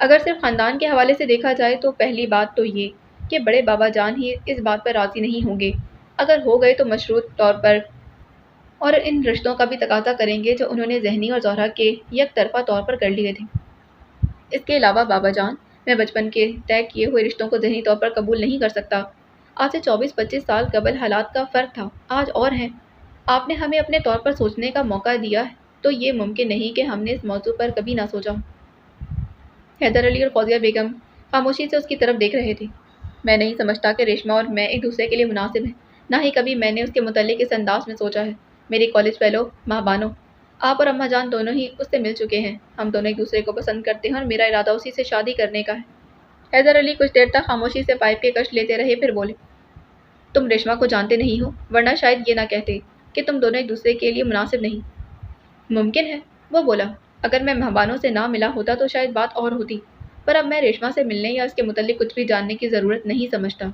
اگر صرف خاندان کے حوالے سے دیکھا جائے تو پہلی بات تو یہ کہ بڑے بابا جان ہی اس بات پر راضی نہیں ہوں گے، اگر ہو گئے تو مشروط طور پر، اور ان رشتوں کا بھی تقاضا کریں گے جو انہوں نے ذہنی اور زہرا کے یک طرفہ طور پر کر لیے تھے۔ اس کے علاوہ بابا جان، میں بچپن کے طے کیے ہوئے رشتوں کو ذہنی طور پر قبول نہیں کر سکتا۔ آج سے 24-25 سال قبل حالات کا فرق تھا، آج اور ہیں۔ آپ نے ہمیں اپنے طور پر سوچنے کا موقع دیا ہے تو یہ ممکن نہیں کہ ہم نے اس موضوع پر کبھی نہ سوچا۔ حیدر علی اور فوزیہ بیگم خاموشی سے اس کی طرف دیکھ رہے تھے۔ میں نہیں سمجھتا کہ ریشما اور میں ایک دوسرے کے لیے مناسب ہیں، نہ ہی کبھی میں نے اس کے متعلق اس انداز میں سوچا ہے۔ میری کالج فیلو ماں بانو، آپ اور اماں جان دونوں ہی اس سے مل چکے ہیں، ہم دونوں ایک دوسرے کو پسند کرتے ہیں اور میرا ارادہ اسی سے شادی کرنے کا ہے۔ حیدر علی کچھ دیر تک خاموشی سے پائپ کے کش لیتے رہے، پھر بولے، تم ریشما کو جانتے نہیں ہو، ورنہ شاید یہ نہ کہتے کہ تم دونوں ایک دوسرے کے لیے مناسب نہیں۔ ممکن ہے، وہ بولا، اگر میں مہبانوں سے نہ ملا ہوتا تو شاید بات اور ہوتی، پر اب میں ریشما سے ملنے یا اس کے متعلق کچھ بھی جاننے کی ضرورت نہیں سمجھتا۔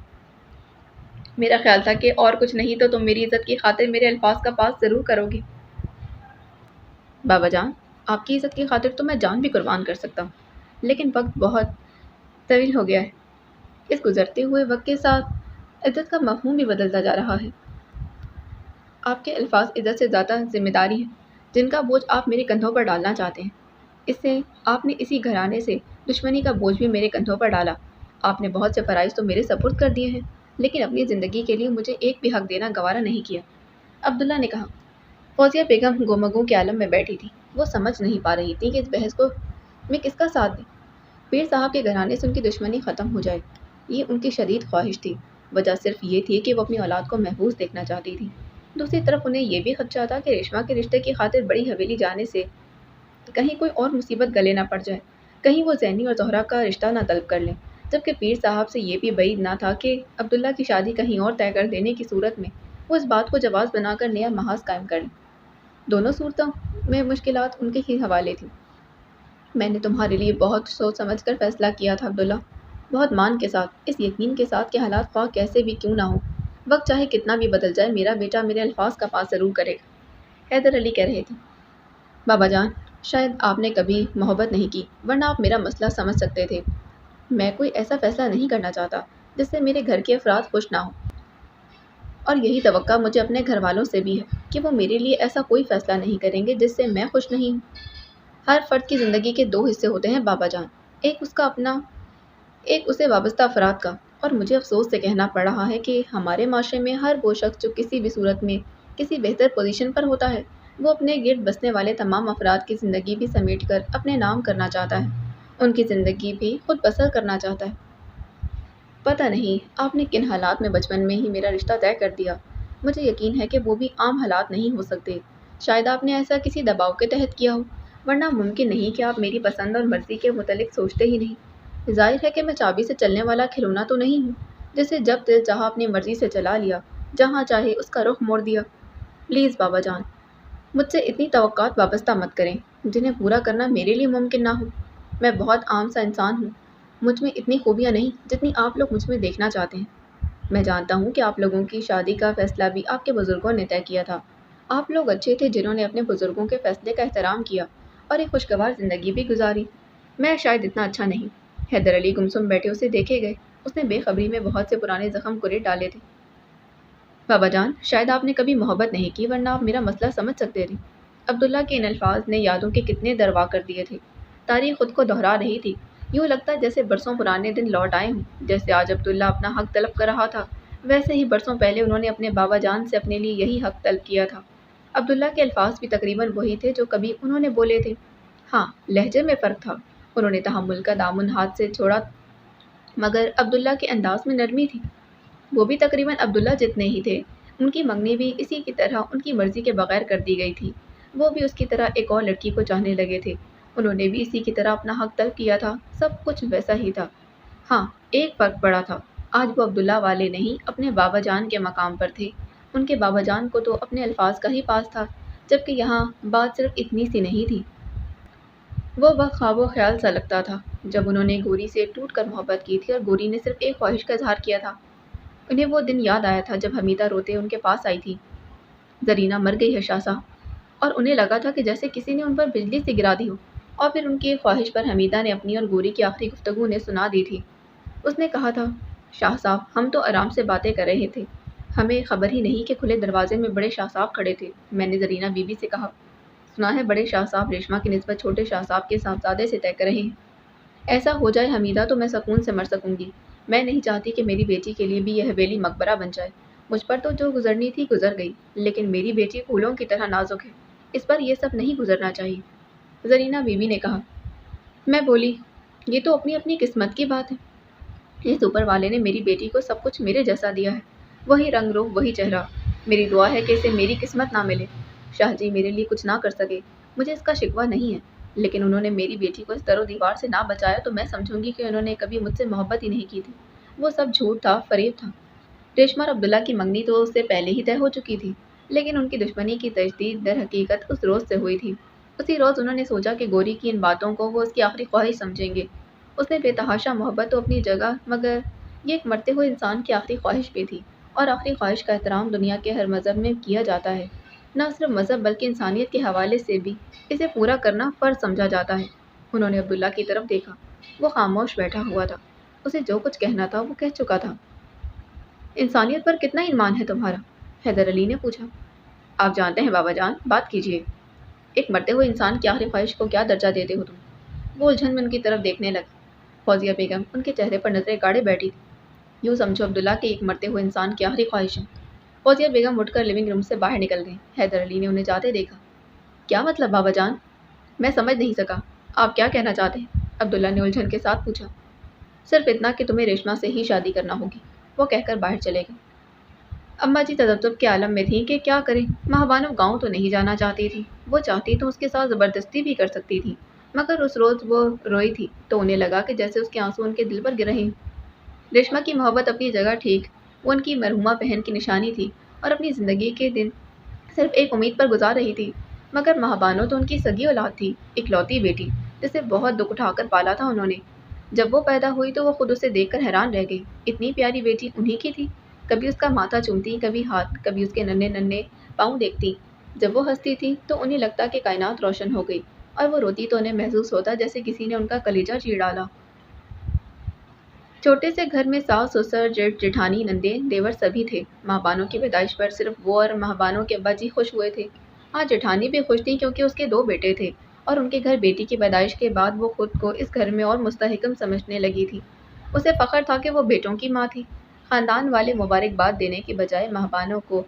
میرا خیال تھا کہ اور کچھ نہیں تو تم میری عزت کی خاطر میرے الفاظ کا پاس ضرور کرو گے۔ بابا جان، آپ کی عزت کی خاطر تو میں جان بھی قربان کر سکتا ہوں، لیکن وقت بہت طویل ہو گیا ہے۔ اس گزرتے ہوئے وقت کے ساتھ عزت کا مفہوم بھی بدلتا جا رہا ہے۔ آپ کے الفاظ عزت سے زیادہ ذمہ داری ہیں جن کا بوجھ آپ میرے کندھوں پر ڈالنا چاہتے ہیں۔ اس سے آپ نے اسی گھرانے سے دشمنی کا بوجھ بھی میرے کندھوں پر ڈالا۔ آپ نے بہت سے فرائض تو میرے سپرد کر دیے ہیں، لیکن اپنی زندگی کے لیے مجھے ایک بھی حق دینا گوارا نہیں کیا۔ عبداللہ نے کہا۔ فوزیہ بیگم گومگوں کے عالم میں بیٹھی تھی، وہ سمجھ نہیں پا رہی تھی کہ اس بحث کو میں کس کا ساتھ دیں۔ پیر صاحب کے گھرانے سے ان کی دشمنی ختم ہو جائے، یہ ان کی شدید خواہش تھی۔ وجہ صرف یہ تھی کہ وہ اپنی اولاد کو محفوظ دیکھنا چاہتی تھی۔ دوسری طرف انہیں یہ بھی خدشہ تھا کہ ریشما کے رشتے کی خاطر بڑی حویلی جانے سے کہیں کوئی اور مصیبت گلے نہ پڑ جائے، کہیں وہ زینی اور زہرا کا رشتہ نہ طلب کر لیں، جبکہ پیر صاحب سے یہ بھی بعید نہ تھا کہ عبداللہ کی شادی کہیں اور طے کر دینے کی صورت میں وہ اس بات کو جواز بنا کر نیا محاذ قائم کر لیں۔ دونوں صورتوں میں مشکلات ان کے ہی حوالے تھیں۔ میں نے تمہارے لیے بہت سوچ سمجھ کر فیصلہ کیا تھا عبداللہ، بہت مان کے ساتھ، اس یقین کے ساتھ کہ حالات خواہ کیسے بھی کیوں نہ ہوں، وقت چاہے کتنا بھی بدل جائے، میرا بیٹا میرے الفاظ کا پاس ضرور کرے گا۔ حیدر علی کہہ رہے تھے، بابا جان، شاید آپ نے کبھی محبت نہیں کی، ورنہ آپ میرا مسئلہ سمجھ سکتے تھے۔ میں کوئی ایسا فیصلہ نہیں کرنا چاہتا جس سے میرے گھر کے افراد خوش نہ ہوں، اور یہی توقع مجھے اپنے گھر والوں سے بھی ہے کہ وہ میرے لیے ایسا کوئی فیصلہ نہیں کریں گے جس سے میں خوش نہیں ہوں۔ ہر فرد کی زندگی کے دو حصے ہوتے ہیں بابا جان، ایک اس کا اپنا، ایک اسے وابستہ افراد کا، اور مجھے افسوس سے کہنا پڑ رہا ہے کہ ہمارے معاشرے میں ہر وہ شخص جو کسی بھی صورت میں کسی بہتر پوزیشن پر ہوتا ہے، وہ اپنے گرد بسنے والے تمام افراد کی زندگی بھی سمیٹ کر اپنے نام کرنا چاہتا ہے، ان کی زندگی بھی خود بسر کرنا چاہتا ہے۔ پتہ نہیں آپ نے کن حالات میں بچپن میں ہی میرا رشتہ طے کر دیا، مجھے یقین ہے کہ وہ بھی عام حالات نہیں ہو سکتے، شاید آپ نے ایسا کسی دباؤ کے تحت کیا ہو، ورنہ ممکن نہیں کہ آپ میری پسند اور مرضی کے متعلق سوچتے ہی نہیں۔ ظاہر ہے کہ میں چابی سے چلنے والا کھلونا تو نہیں ہوں جسے جب دل چاہا اپنی مرضی سے چلا لیا، جہاں چاہے اس کا رخ موڑ دیا۔ پلیز بابا جان، مجھ سے اتنی توقعات وابستہ مت کریں جنہیں پورا کرنا میرے لیے ممکن نہ ہو۔ میں بہت عام سا انسان ہوں، مجھ میں اتنی خوبیاں نہیں جتنی آپ لوگ مجھ میں دیکھنا چاہتے ہیں۔ میں جانتا ہوں کہ آپ لوگوں کی شادی کا فیصلہ بھی آپ کے بزرگوں نے طے کیا تھا۔ آپ لوگ اچھے تھے جنہوں نے اپنے بزرگوں کے فیصلے کا احترام کیا اور ایک خوشگوار زندگی بھی گزاری۔ میں شاید اتنا اچھا نہیں۔ حیدر علی گمسم بیٹھے اسے دیکھے گئے، اس نے بے خبری میں بہت سے پرانے زخم کریٹ ڈالے تھے۔ بابا جان، شاید آپ نے کبھی محبت نہیں کی ورنہ آپ میرا مسئلہ سمجھ سکتے تھے۔ عبداللہ کے ان الفاظ نے یادوں کے کتنے دروا کر دیے تھے۔ تاریخ خود کو دہرا رہی تھی، یوں لگتا جیسے برسوں پرانے دن لوٹ آئے ہوں۔ جیسے آج عبداللہ اپنا حق طلب کر رہا تھا، ویسے ہی برسوں پہلے انہوں نے اپنے بابا جان سے اپنے لیے یہی حق طلب کیا تھا۔ عبداللہ کے الفاظ بھی تقریباً وہی تھے جو کبھی انہوں نے بولے تھے۔ ہاں، لہجے میں فرق تھا، انہوں نے تحمل کا دامن ہاتھ سے چھوڑا، مگر عبداللہ کے انداز میں نرمی تھی۔ وہ بھی تقریباً عبداللہ جتنے ہی تھے، ان کی منگنی بھی اسی کی طرح ان کی مرضی کے بغیر کر دی گئی تھی۔ وہ بھی اس کی طرح ایک اور لڑکی کو چاہنے لگے تھے، انہوں نے بھی اسی کی طرح اپنا حق طلب کیا تھا، سب کچھ ویسا ہی تھا۔ ہاں، ایک فرق پڑا تھا، آج وہ عبداللہ والے نہیں اپنے بابا جان کے مقام پر تھے۔ ان کے بابا جان کو تو اپنے الفاظ کا ہی پاس تھا، جبکہ یہاں بات صرف اتنی سی نہیں تھی۔ وہ وقت خواب و خیال سا لگتا تھا جب انہوں نے گوری سے ٹوٹ کر محبت کی تھی اور گوری نے صرف ایک خواہش کا اظہار کیا تھا۔ انہیں وہ دن یاد آیا تھا جب حمیدہ روتے ان کے پاس آئی تھی، زرینہ مر گئی ہے شاہ صاحب، اور انہیں لگا تھا کہ جیسے کسی نے ان پر بجلی سے گرا دی ہو۔ اور پھر ان کی خواہش پر حمیدہ نے اپنی اور گوری کی آخری گفتگو انہیں سنا دی تھی۔ اس نے کہا تھا، شاہ صاحب ہم تو آرام سے باتیں کر رہے تھے، ہمیں خبر ہی نہیں کہ کھلے دروازے میں بڑے شاہ صاحب کھڑے تھے۔ میں نے زرینہ بی بی سے کہا، سنا ہے بڑے شاہ صاحب ریشما کی نسبت چھوٹے شاہ صاحب کے صاحبزادے سے طے کر رہے ہیں۔ ایسا ہو جائے حمیدہ تو میں سکون سے مر سکوں گی۔ میں نہیں چاہتی کہ میری بیٹی کے لیے بھی یہ حویلی مقبرہ بن جائے۔ مجھ پر تو جو گزرنی تھی گزر گئی، لیکن میری بیٹی پھولوں کی طرح نازک ہے، اس پر یہ سب نہیں گزرنا چاہیے۔ زرینہ بی بی نے کہا۔ میں بولی، یہ تو اپنی اپنی قسمت کی بات ہے۔ اس اوپر والے نے میری بیٹی کو سب کچھ میرے جیسا دیا ہے، وہی رنگ روح، وہی چہرہ۔ میری دعا ہے کہ اسے میری قسمت نہ ملے۔ شاہ جی میرے لیے کچھ نہ کر سکے، مجھے اس کا شکوہ نہیں ہے، لیکن انہوں نے میری بیٹی کو اس در و دیوار سے نہ بچایا تو میں سمجھوں گی کہ انہوں نے کبھی مجھ سے محبت ہی نہیں کی تھی۔ وہ سب جھوٹ تھا، فریب تھا۔ ریشما اور عبداللہ کی منگنی تو اس سے پہلے ہی طے ہو چکی تھی، لیکن ان کی دشمنی کی تجدید در حقیقت اس روز سے ہوئی تھی۔ اسی روز انہوں نے سوچا کہ گوری کی ان باتوں کو وہ اس کی آخری خواہش سمجھیں گے۔ اس نے بے تحاشا محبت تو اپنی جگہ، مگر یہ ایک مرتے ہوئے انسان کی آخری خواہش بھی تھی، اور آخری خواہش کا احترام دنیا کے ہر مذہب میں کیا جاتا ہے۔ نہ صرف مذہب بلکہ انسانیت کے حوالے سے بھی اسے پورا کرنا فرض سمجھا جاتا ہے۔ انہوں نے عبداللہ کی طرف دیکھا، وہ خاموش بیٹھا ہوا تھا، اسے جو کچھ کہنا تھا وہ کہہ چکا تھا۔ انسانیت پر کتنا ایمان ہے تمہارا؟ حیدر علی نے پوچھا۔ آپ جانتے ہیں بابا جان، بات کیجیے۔ ایک مرتے ہوئے انسان کی آخری خواہش کو کیا درجہ دیتے ہو تم؟ وہ الجھن میں ان کی طرف دیکھنے لگا۔ فوزیہ بیگم ان کے چہرے پر نظریں گاڑے بیٹھی تھی۔ یوں سمجھو عبداللہ کہ ایک مرتے ہوئے انسان کی آخری خواہش ہے۔ فوزیہ بیگم اٹھ کر لیونگ روم سے باہر نکل گئیں۔ حیدر علی نے انہیں جاتے دیکھا۔ کیا مطلب بابا جان؟ میں سمجھ نہیں سکا، آپ کیا کہنا چاہتے ہیں؟ عبداللہ نے الجھن کے ساتھ پوچھا۔ صرف اتنا کہ تمہیں ریشما سے ہی شادی کرنا ہوگی، وہ کہہ کر باہر چلے گئے۔ اماں جی تذبذب کے عالم میں تھیں کہ کیا کریں۔ ماہ بانو گاؤں تو نہیں جانا چاہتی تھی، وہ چاہتی تو اس کے ساتھ زبردستی بھی کر سکتی تھی، مگر اس روز وہ روئی تھی تو انہیں لگا کہ جیسے اس کے آنسو ان کے دل پر گر رہے ہیں۔ ریشما کی محبت اپنی جگہ ٹھیک، وہ ان کی مرحومہ بہن کی نشانی تھی اور اپنی زندگی کے دن صرف ایک امید پر گزار رہی تھی، مگر ماہ بانو تو ان کی سگی اولاد تھی، اکلوتی بیٹی، جسے بہت دکھ اٹھا کر پالا تھا انہوں نے۔ جب وہ پیدا ہوئی تو وہ خود اسے دیکھ کر حیران رہ گئی، اتنی پیاری بیٹی انہی کی تھی۔ کبھی اس کا ماتھا چومتی، کبھی ہاتھ، کبھی اس کے ننھے ننھے پاؤں دیکھتی۔ جب وہ ہنستی تھی تو انہیں لگتا کہ کائنات روشن ہو گئی، اور وہ روتی تو انہیں محسوس ہوتا جیسے کسی نے ان کا کلیجہ چیر ڈالا۔ چھوٹے سے گھر میں ساس، سسر، جیٹھ، جیٹھانی، نندے، دیور سبھی تھے۔ ماہ بانو کی پیدائش پر صرف وہ اور ماہ بانو کے ابا جی خوش ہوئے تھے۔ ہاں جیٹھانی بھی خوش تھی کیونکہ اس کے 2 بیٹے تھے، اور ان کے گھر بیٹی کی پیدائش کے بعد وہ خود کو اس گھر میں اور مستحکم سمجھنے لگی تھی۔ اسے فخر تھا کہ وہ بیٹوں کی ماں تھی۔ خاندان والے مبارکباد دینے کی بجائے ماہ بانو کو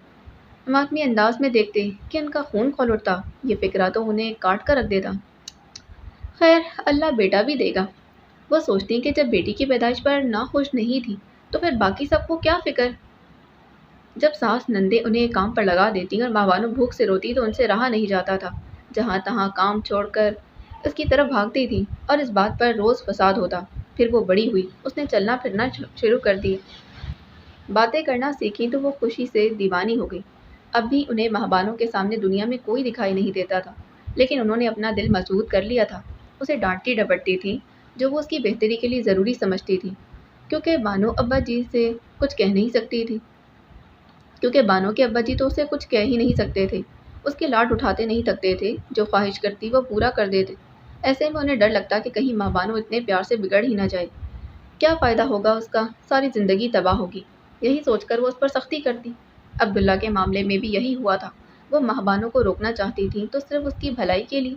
ماتمی انداز میں دیکھتے کہ ان کا خون کھول اٹھتا، یہ فکرہ تو انہیں کاٹ کر رکھ دیتا۔ خیر، اللہ بیٹا بھی دے گا، وہ سوچتی کہ جب بیٹی کی پیدائش پر ناخوش نہیں تھی تو پھر باقی سب کو کیا فکر۔ جب ساس نندے انہیں کام پر لگا دیتی اور ماہ بانو بھوک سے روتی تو ان سے رہا نہیں جاتا تھا، جہاں تہاں کام چھوڑ کر اس کی طرف بھاگتی تھی، اور اس بات پر روز فساد ہوتا۔ پھر وہ بڑی ہوئی، اس نے چلنا پھرنا شروع کر دیا، باتیں کرنا سیکھی تو وہ خوشی سے دیوانی ہو گئی۔ اب بھی انہیں ماہ بانو کے سامنے دنیا میں کوئی دکھائی نہیں دیتا تھا، لیکن انہوں نے اپنا دل مضبوط کر لیا تھا۔ اسے ڈانٹتی ڈپٹتی تھی جو وہ اس کی بہتری کے لیے ضروری سمجھتی تھی، کیونکہ بانو ابا جی سے کچھ کہہ نہیں سکتی تھی، کیونکہ بانو کے ابا جی تو اسے کچھ کہہ ہی نہیں سکتے تھے، اس کے لاڈ اٹھاتے نہیں تھکتے تھے، جو خواہش کرتی وہ پورا کر دیتے۔ ایسے میں انہیں ڈر لگتا کہ کہیں ماہ بانو اتنے پیار سے بگڑ ہی نہ جائے، کیا فائدہ ہوگا اس کا، ساری زندگی تباہ ہوگی۔ یہی سوچ کر وہ اس پر سختی کرتی۔ عبداللہ کے معاملے میں بھی یہی ہوا تھا، وہ ماہ بانو کو روکنا چاہتی تھی تو صرف اس کی بھلائی کے لیے۔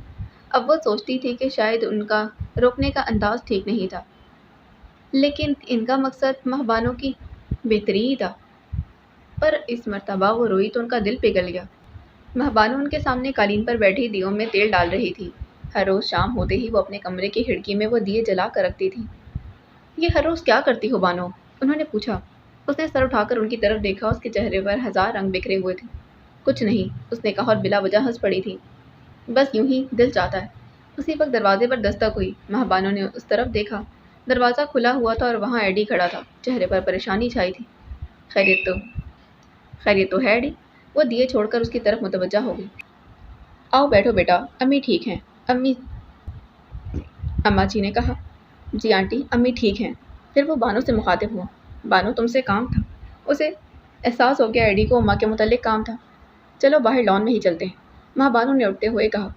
اب وہ سوچتی تھی کہ شاید ان کا روکنے کا انداز ٹھیک نہیں تھا، لیکن ان کا مقصد ماہ بانو کی بہتری ہی تھا۔ پر اس مرتبہ وہ روئی تو ان کا دل پگھل گیا۔ ماہ بانو ان کے سامنے قالین پر بیٹھی دیوں میں تیل ڈال رہی تھی۔ ہر روز شام ہوتے ہی وہ اپنے کمرے کی کھڑکی میں وہ دیے جلا کر رکھتی تھی۔ یہ ہر روز کیا کرتی ہو بانو؟ انہوں نے پوچھا۔ اس نے سر اٹھا کر ان کی طرف دیکھا، اس کے چہرے پر 1000 رنگ بکھرے ہوئے تھے۔ کچھ نہیں، اس نے کہا اور بلا وجہ ہنس پڑی تھی۔ بس یوں ہی دل چاہتا ہے۔ اسی وقت دروازے پر دستک ہوئی، ماہ بانو نے اس طرف دیکھا، دروازہ کھلا ہوا تھا اور وہاں ایڈی کھڑا تھا، چہرے پر پریشانی چھائی تھی۔ خیریت تو ہے ایڈی؟ وہ دیے چھوڑ کر اس کی طرف متوجہ ہو گئی۔ آؤ بیٹھو بیٹا، امی ٹھیک ہیں؟ اماں جی نے کہا۔ جی آنٹی، امی ٹھیک ہیں۔ پھر وہ بانو سے مخاطب ہوا۔ بانو تم سے کام تھا؟ اسے احساس ہو گیا ایڈی کو اماں کے متعلق کام تھا۔ چلو باہر لان میں ہی چلتے ہیں، ماہ بانو نے اٹھتے ہوئے کہا۔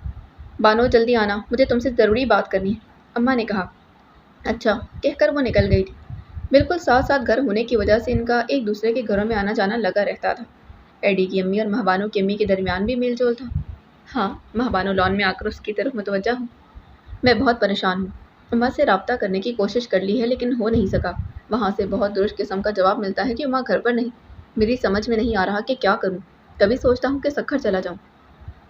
بانو جلدی آنا، مجھے تم سے ضروری بات کرنی ہے، اماں نے کہا۔ اچھا کہہ کر وہ نکل گئی تھی۔ بالکل ساتھ ساتھ گھر ہونے کی وجہ سے ان کا ایک دوسرے کے گھروں میں آنا جانا لگا رہتا تھا۔ ایڈی کی امی اور مہبانو کی امی کے درمیان بھی میل جول تھا۔ ہاں، مہبانو لان میں آ کر اس کی طرف متوجہ ہوں۔ میں بہت پریشان ہوں۔ اماں سے رابطہ کرنے کی کوشش کر لی ہے لیکن ہو نہیں سکا۔ وہاں سے بہت درست قسم کا جواب ملتا ہے کہ اماں گھر پر نہیں۔ میری سمجھ میں نہیں آ رہا کہ کیا کروں۔ کبھی سوچتا ہوں کہ سکھر چلا جاؤں۔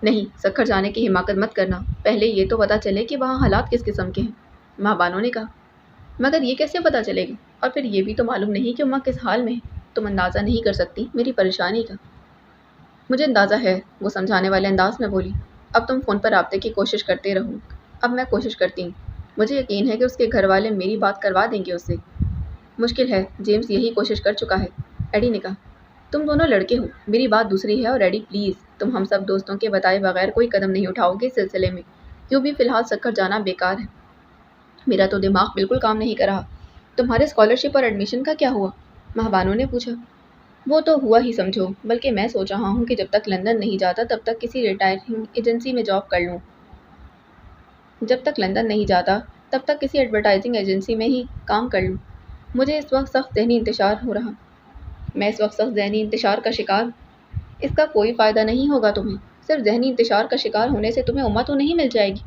نہیں، سکھر جانے کی حماقت مت کرنا، پہلے یہ تو پتہ چلے کہ وہاں حالات کس قسم کے ہیں، مہبانو نے کہا۔ مگر یہ کیسے پتہ چلے گا؟ اور پھر یہ بھی تو معلوم نہیں کہ اماں کس حال میں ہے۔ تم اندازہ نہیں کر سکتی میری پریشانی کا۔ مجھے اندازہ ہے، وہ سمجھانے والے انداز میں بولی۔ اب تم فون پر رابطے کی کوشش کرتے رہو۔ اب میں کوشش کرتی ہوں۔ مجھے یقین ہے کہ اس کے گھر والے میری بات کروا دیں گے اس سے۔ مشکل ہے، جیمز یہی کوشش کر چکا ہے، ایڈی نے کہا۔ تم دونوں لڑکے ہو، میری بات دوسری ہے، اور ایڈی پلیز، تم ہم سب دوستوں کے بتائے بغیر کوئی قدم نہیں اٹھاؤ گے اس سلسلے میں۔ یوں بھی فی الحال سکھر جانا بیکار ہے۔ میرا تو دماغ بالکل کام نہیں کر رہا۔ تمہارے اسکالرشپ اور ایڈمیشن کا کیا ہوا؟ مہبانو نے پوچھا۔ وہ تو ہوا ہی سمجھو، بلکہ میں سوچ رہا ہوں کہ جب تک لندن نہیں جاتا تب تک کسی ریٹائرنگ ایجنسی میں جاب کر لوں۔ جب تک لندن نہیں جاتا تب تک کسی ایڈورٹائزنگ ایجنسی میں ہی کام کر لوں۔ مجھے اس وقت سخت ذہنی انتشار ہو رہا۔ میں اس وقت سخت ذہنی انتشار کا شکار ہوں۔ اس کا کوئی فائدہ نہیں ہوگا تمہیں۔ صرف ذہنی انتشار کا شکار ہونے سے تمہیں اماں تو نہیں مل جائے گی۔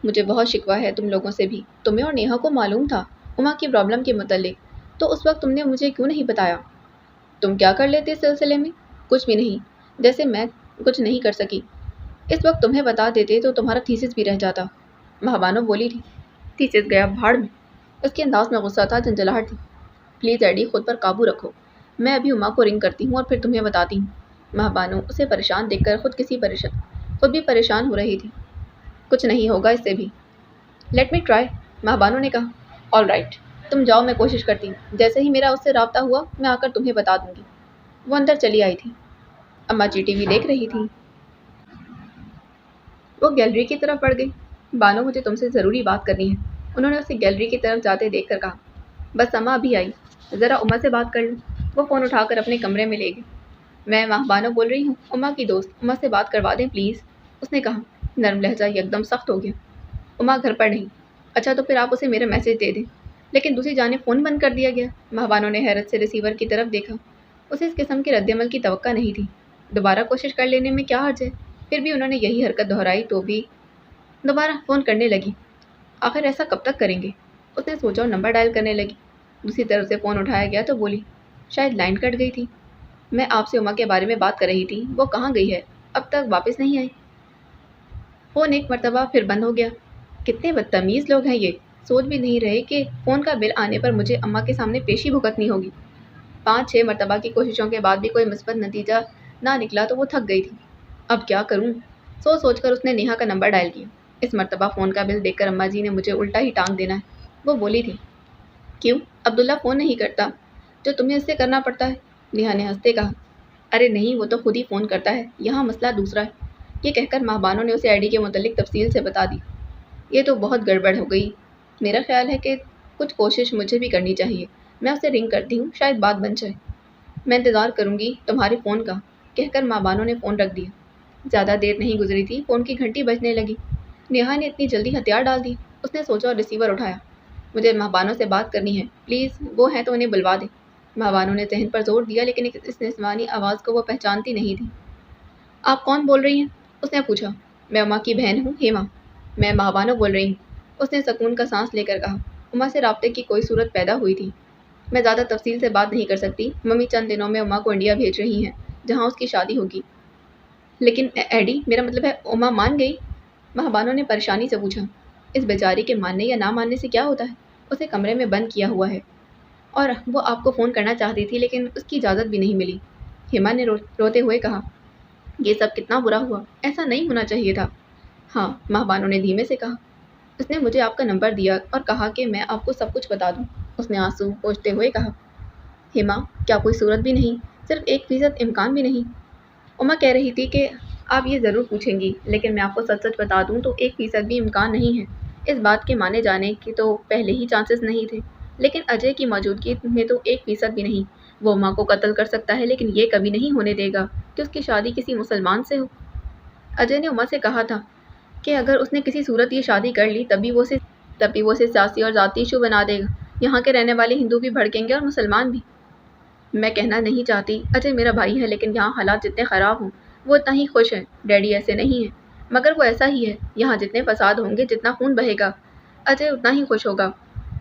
مجھے بہت شکوہ ہے تم لوگوں سے بھی۔ تمہیں اور نیہا کو معلوم تھا اماں کی پرابلم کے متعلق، تو اس وقت تم نے مجھے کیوں نہیں بتایا؟ تم کیا کر لیتے اس سلسلے میں؟ کچھ بھی نہیں، جیسے میں کچھ نہیں کر سکی۔ اس وقت تمہیں بتا دیتے تو تمہارا تھیسس بھی رہ جاتا، مہبانو بولی تھی۔ تھیسس گیا بھاڑ میں۔ اس کے انداز میں غصہ تھا، جھنجھلاہٹ تھی۔ پلیز ایڈی، خود پر قابو رکھو۔ میں ابھی اماں کو رنگ کرتی ہوں اور پھر تمہیں بتاتی ہوں۔ مہبانو اسے پریشان دیکھ کر خود بھی پریشان ہو رہی تھی۔ کچھ نہیں ہوگا اس سے بھی۔ لیٹ می ٹرائی، مہبانو نے کہا۔ آل رائٹ، تم جاؤ، میں کوشش کرتی ہوں۔ جیسے ہی میرا اس سے رابطہ ہوا میں آ کر تمہیں بتا دوں گی۔ وہ اندر چلی آئی تھی۔ اماں جی ٹی وی دیکھ رہی تھی۔ وہ گیلری کی طرف بڑھ گئی۔ بانو، مجھے تم سے ضروری بات کرنی ہے، انہوں نے اسے گیلری کی طرف جاتے دیکھ کر کہا۔ بس اماں ابھی آئی، ذرا اماں سے بات کر لوں۔ وہ فون اٹھا کر اپنے کمرے میں لے گئی۔ میں مہبانو بول رہی ہوں، اماں کی دوست، اماں سے بات کروا دیں پلیز، اس نے کہا۔ نرم لہجہ یکدم سخت ہو گیا۔ اماں گھر پر نہیں؟ اچھا تو پھر آپ اسے میرا میسج دے دیں۔ لیکن دوسری جانب فون بند کر دیا گیا۔ مہبانو نے حیرت سے ریسیور کی طرف دیکھا۔ اسے اس قسم کے رد عمل کی توقع نہیں تھی۔ دوبارہ کوشش کر لینے میں کیا حرج ہے؟ پھر بھی انہوں نے یہی حرکت دہرائی تو بھی دوبارہ فون کرنے لگی۔ آخر ایسا کب تک کریں گے؟ اس نے سوچا اور نمبر ڈائل کرنے لگی۔ دوسری طرف سے فون اٹھایا گیا تو بولی، شاید لائن کٹ گئی تھی۔ میں آپ سے اماں کے بارے میں بات کر رہی تھی، وہ کہاں گئی ہے؟ اب تک واپس نہیں آئی۔ فون ایک مرتبہ پھر بند ہو گیا۔ کتنے بدتمیز لوگ ہیں یہ، سوچ بھی نہیں رہے کہ فون کا بل آنے پر مجھے اماں کے سامنے پیشی بھگتنی ہوگی۔ 5-6 مرتبہ کی کوششوں کے بعد بھی کوئی مثبت نتیجہ نہ نکلا تو وہ تھک گئی تھی۔ اب کیا کروں؟ سوچ کر اس نے نیہا کا نمبر ڈائل کیا۔ اس مرتبہ فون کا بل دیکھ کر اماں جی نے مجھے الٹا ہی ٹانگ دینا ہے، وہ بولی تھی۔ کیوں؟ عبداللہ فون نہیں کرتا جو تمہیں اس سے کرنا پڑتا ہے، نیہا نے ہنستے کہا۔ ارے نہیں، وہ تو خود ہی فون کرتا ہے، یہاں مسئلہ دوسرا ہے۔ یہ کہہ کر مہبانو نے اسے ایڈی کے متعلق تفصیل سے بتا دی۔ یہ تو بہت گڑبڑ ہو گئی۔ میرا خیال ہے کہ کچھ کوشش مجھے بھی کرنی چاہیے۔ میں اسے رنگ کرتی ہوں، شاید بات بن جائے۔ میں انتظار کروں گی تمہارے فون کا، کہہ کر مہبانو نے فون رکھ دیا۔ زیادہ دیر نہیں گزری تھی، فون کی گھنٹی بجنے لگی۔ نیہا نے اتنی جلدی ہتھیار ڈال دی؟ اس نے سوچا اور ریسیور اٹھایا۔ مجھے مہبانو سے بات کرنی ہے، پلیز، وہ ہیں تو انہیں بلوا دیں۔ مہبانو نے ذہن پر زور دیا لیکن اس نسوانی آواز کو وہ پہچانتی نہیں تھی۔ آپ کون بول رہی ہیں؟ اس نے پوچھا۔ میں اماں کی بہن ہوں، ہیما۔ میں مہبانو بول رہی ہوں، اس نے سکون کا سانس لے کر کہا۔ اماں سے رابطے کی کوئی صورت پیدا ہوئی تھی؟ میں زیادہ تفصیل سے بات نہیں کر سکتی، ممی چند دنوں میں اماں کو انڈیا بھیج رہی ہیں جہاں اس کی شادی ہوگی۔ لیکن ایڈی، میرا مطلب ہے اماں مان گئی؟ مہبانو نے پریشانی سے پوچھا۔ اس بیچاری کے ماننے یا نہ ماننے سے کیا ہوتا ہے؟ اسے کمرے میں بند کیا ہوا ہے اور وہ آپ کو فون کرنا چاہتی تھی لیکن اس کی اجازت بھی نہیں ملی، ہیما نے روتے ہوئے کہا۔ یہ سب کتنا برا ہوا، ایسا نہیں ہونا چاہیے تھا۔ ہاں، مہبانو نے دھیمے سے کہا۔ اس نے مجھے آپ کا نمبر دیا اور کہا کہ میں آپ کو سب کچھ بتا دوں، اس نے آنسو پوچھتے ہوئے کہا۔ ہیما، کیا کوئی صورت بھی نہیں، صرف 1% امکان بھی نہیں؟ اماں کہہ رہی تھی کہ آپ یہ ضرور پوچھیں گی، لیکن میں آپ کو سچ سچ بتا دوں تو 1% بھی امکان نہیں ہے۔ اس بات کے مانے جانے کے تو پہلے ہی چانسز نہیں تھے، لیکن اجے کی موجودگی میں تو 1% بھی نہیں۔ وہ اماں کو قتل کر سکتا ہے لیکن یہ کبھی نہیں ہونے دے گا کہ اس کی شادی کسی مسلمان سے ہو۔ اجے نے اماں سے کہا تھا کہ اگر اس نے کسی صورت یہ شادی کر لی تب بھی وہ اسے سیاسی اور ذاتی ایشو بنا دے گا۔ یہاں کے رہنے والے ہندو بھی بھڑکیں گے اور مسلمان بھی۔ میں کہنا نہیں چاہتی اجے میرا بھائی ہے، لیکن یہاں حالات جتنے خراب ہوں وہ اتنا ہی خوش ہیں۔ ڈیڈی ایسے نہیں ہیں، مگر وہ ایسا ہی ہے۔ یہاں جتنے فساد ہوں گے، جتنا خون بہے گا، اجے اتنا ہی خوش ہوگا۔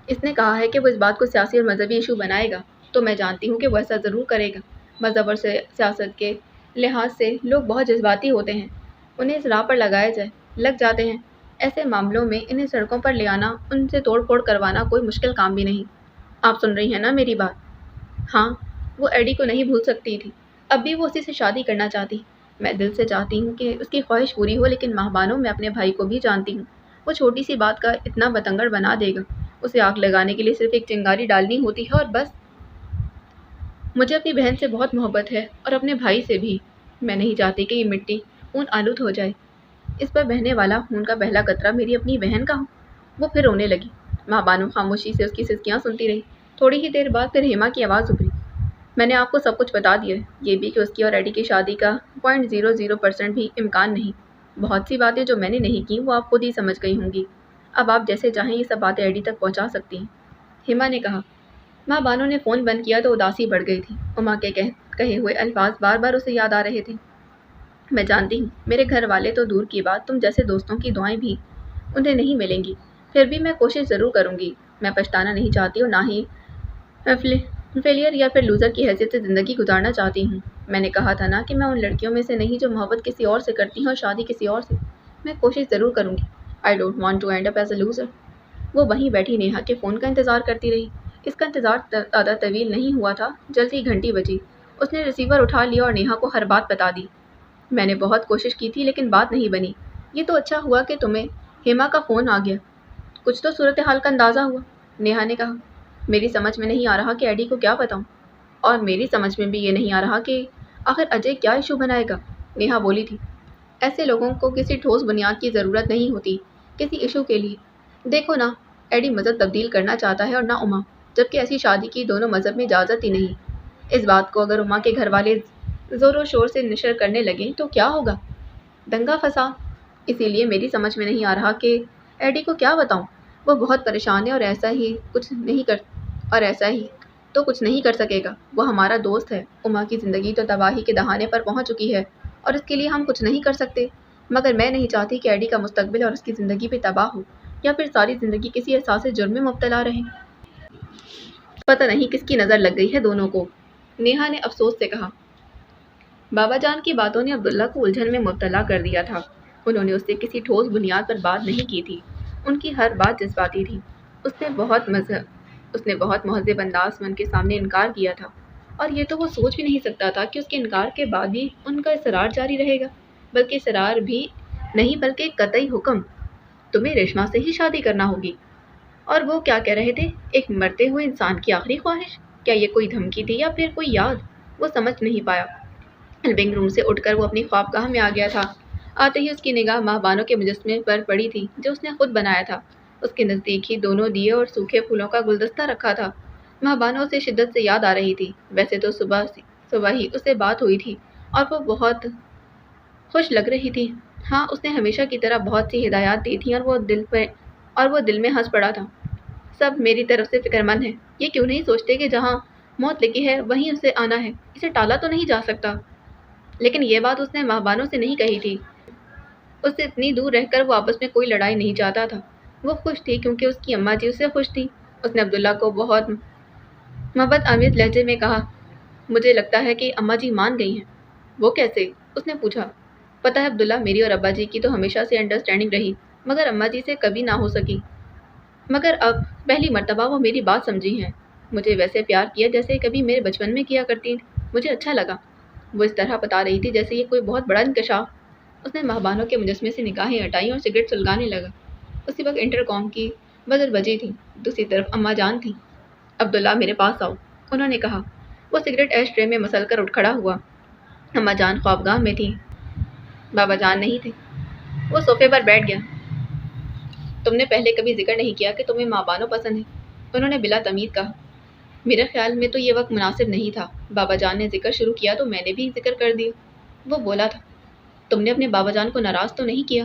اس نے کہا ہے کہ وہ اس بات کو سیاسی اور مذہبی ایشو بنائے گا، تو میں جانتی ہوں کہ وہ ایسا ضرور کرے گا۔ مذہب اور سیاست کے لحاظ سے لوگ بہت جذباتی ہوتے ہیں، انہیں اس راہ پر لگ جاتے ہیں۔ ایسے معاملوں میں انہیں سڑکوں پر لے آنا، ان سے توڑ پھوڑ کروانا کوئی مشکل کام بھی نہیں۔ آپ سن رہی ہیں نا میری بات؟ ہاں، وہ ایڈی کو نہیں بھول سکتی تھی، اب بھی وہ اسی سے شادی کرنا چاہتی۔ میں دل سے چاہتی ہوں کہ اس کی خواہش پوری ہو، لیکن ماہ بانو میں اپنے بھائی کو بھی جانتی ہوں، وہ چھوٹی سی بات کا اتنا بتنگڑ بنا دے گا۔ اسے آگ لگانے کے لیے صرف ایک چنگاری ڈالنی ہوتی ہے اور بس۔ مجھے اپنی بہن سے بہت محبت ہے اور اپنے بھائی سے بھی۔ میں نہیں چاہتی کہ یہ مٹی خون آلود ہو جائے۔ اس پر بہنے والا خون کا پہلا قطرہ میری اپنی بہن کا ہو۔ وہ پھر رونے لگی۔ ماں بانو خاموشی سے اس کی سسکیاں سنتی رہی۔ تھوڑی ہی دیر بعد پھر ہیما کی آواز ابھری۔ میں نے آپ کو سب کچھ بتا دیا ہے، یہ بھی کہ اس کی اور ایڈی کی شادی کا 0.00% بھی امکان نہیں۔ بہت سی باتیں جو میں نے نہیں کی وہ آپ خود ہی سمجھ گئی ہوں گی۔ اب آپ جیسے چاہیں یہ سب باتیں ایڈی تک پہنچا سکتی ہیں، ہیما نے کہا۔ ماں بانو نے فون بند کیا تو اداسی بڑھ گئی تھی۔ اما کے کہے ہوئے الفاظ بار بار اسے یاد آ رہے تھے۔ میں جانتی ہوں میرے گھر والے تو دور کی بات، تم جیسے دوستوں کی دعائیں بھی انہیں نہیں ملیں گی، پھر بھی میں کوشش ضرور کروں گی۔ میں پچھتانا نہیں چاہتی اور نہ ہی فیلئر یا پھر لوزر کی حیثیت سے زندگی گزارنا چاہتی ہوں۔ میں نے کہا تھا نا کہ میں ان لڑکیوں میں سے نہیں جو محبت کسی اور سے کرتی ہیں اور شادی کسی اور سے۔ میں کوشش ضرور کروں گی۔ I don't want to end up as a loser۔ وہ وہیں بیٹھی نیہا کے فون کا انتظار کرتی رہی۔ اس کا انتظار زیادہ طویل نہیں ہوا تھا، جلد ہی گھنٹی بجی۔ اس نے ریسیور اٹھا لیا اور نیہا کو ہر بات بتا دی۔ میں نے بہت کوشش کی تھی لیکن بات نہیں بنی۔ یہ تو اچھا ہوا کہ تمہیں ہیما کا فون آ گیا، کچھ تو صورتحال کا اندازہ ہوا، نیہا نے کہا۔ میری سمجھ میں نہیں آ رہا کہ ایڈی کو کیا بتاؤں، اور میری سمجھ میں بھی یہ نہیں آ رہا کہ آخر اجے کیا ایشو بنائے گا، نیہا بولی تھی۔ ایسے لوگوں کو کسی ٹھوس بنیاد کی ضرورت نہیں ہوتی کسی ایشو کے لیے۔ دیکھو نا، ایڈی مذہب تبدیل کرنا چاہتا ہے اور نہ اما، جبکہ ایسی شادی کی دونوں مذہب میں اجازت ہی نہیں۔ اس بات کو اگر اما کے گھر والے زور و شور سے نشر کرنے لگیں تو کیا ہوگا؟ دنگا فساد۔ اسی لیے میری سمجھ میں نہیں آ رہا کہ ایڈی کو کیا بتاؤں۔ وہ بہت پریشان ہے اور ایسا ہی تو کچھ نہیں کر سکے گا۔ وہ ہمارا دوست ہے۔ اما کی زندگی تو تباہی کے دہانے پر پہنچ چکی ہے اور اس کے لیے ہم کچھ نہیں کر سکتے، مگر میں نہیں چاہتی کہ ایڈی کا مستقبل اور اس کی زندگی بھی تباہ ہو، یا پھر ساری زندگی کسی احساس جرم میں مبتلا رہے۔ پتہ نہیں کس کی نظر لگ گئی ہے دونوں کو، نیہا نے افسوس سے کہا۔ بابا جان کی باتوں نے عبداللہ کو الجھن میں مبتلا کر دیا تھا۔ انہوں نے اس سے کسی ٹھوس بنیاد پر بات نہیں کی تھی، ان کی ہر بات جذباتی تھی۔ اس نے بہت مہذب انداز میں ان کے سامنے انکار کیا تھا، اور یہ تو وہ سوچ بھی نہیں سکتا تھا کہ اس کے انکار کے بعد بھی ان کا اصرار جاری رہے گا، بلکہ اصرار بھی نہیں بلکہ ایک قطعی حکم، تمہیں ریشما سے ہی شادی کرنا ہوگی۔ اور وہ کیا کہہ رہے تھے؟ ایک مرتے ہوئے انسان کی آخری خواہش؟ کیا یہ کوئی دھمکی تھی یا پھر کوئی یاد؟ وہ سمجھ نہیں پایا۔ لونگ روم سے اٹھ کر وہ اپنی خوابگاہ میں آ گیا تھا۔ آتے ہی اس کی نگاہ ماہ بانو کے مجسمے پر پڑی تھی جو اس نے خود بنایا تھا۔ اس کے نزدیک ہی دونوں دیے اور سوکھے پھولوں کا گلدستہ رکھا تھا۔ ماہ بانو اسے شدت سے یاد آ رہی تھی۔ ویسے تو صبح ہی اس سے بات ہوئی تھی اور وہ بہت خوش لگ رہی تھی۔ ہاں، اس نے ہمیشہ کی طرح بہت سی ہدایات دی تھیں اور وہ دل میں ہنس پڑا تھا۔ سب میری طرف سے فکر مند ہیں۔ یہ کیوں نہیں سوچتے کہ جہاں موت لکھی ہے وہیں اسے آنا ہے، اسے ٹالا تو نہیں جا سکتا۔ لیکن یہ بات اس نے ماہ بانو سے نہیں کہی تھی۔ اس سے اتنی دور رہ کر وہ آپس میں کوئی لڑائی نہیں چاہتا تھا۔ وہ خوش تھی کیونکہ اس کی اماں جی اس سے خوش تھی۔ اس نے عبداللہ کو بہت محبت آمیز لہجے میں کہا، مجھے لگتا ہے کہ اماں جی مان گئی ہیں۔ وہ کیسے؟ اس نے پوچھا۔ پتہ ہے عبداللہ، میری اور ابا جی کی تو ہمیشہ سے انڈرسٹینڈنگ رہی، مگر اماں جی سے کبھی نہ ہو سکی۔ مگر اب پہلی مرتبہ وہ میری بات سمجھی ہیں۔ مجھے ویسے پیار کیا جیسے کبھی میرے بچپن میں کیا کرتی۔ مجھے اچھا لگا۔ وہ اس طرح بتا رہی تھی جیسے یہ کوئی بہت بڑا انکشاف۔ اس نے ماہ بانو کے مجسمے سے نگاہیں ہٹائیں اور سگریٹ سلگانے لگا۔ اسی وقت انٹر کام کی بزر بجی تھی۔ دوسری طرف اماں جان تھی۔ عبداللہ، میرے پاس آؤ، انہوں نے کہا۔ وہ سگریٹ ایش ٹرے میں مسل کر اٹھ کھڑا ہوا۔ اماں جان خوابگاہ میں تھی، بابا جان نہیں تھے۔ وہ صوفے پر بیٹھ گیا۔ تم نے پہلے کبھی ذکر نہیں کیا کہ تمہیں ماں بانو پسند ہے، انہوں نے بلا تمید کہا۔ میرے خیال میں تو یہ وقت مناسب نہیں تھا۔ بابا جان نے ذکر شروع کیا تو میں نے بھی ذکر کر دیا، وہ بولا تھا۔ تم نے اپنے بابا جان کو ناراض تو نہیں کیا؟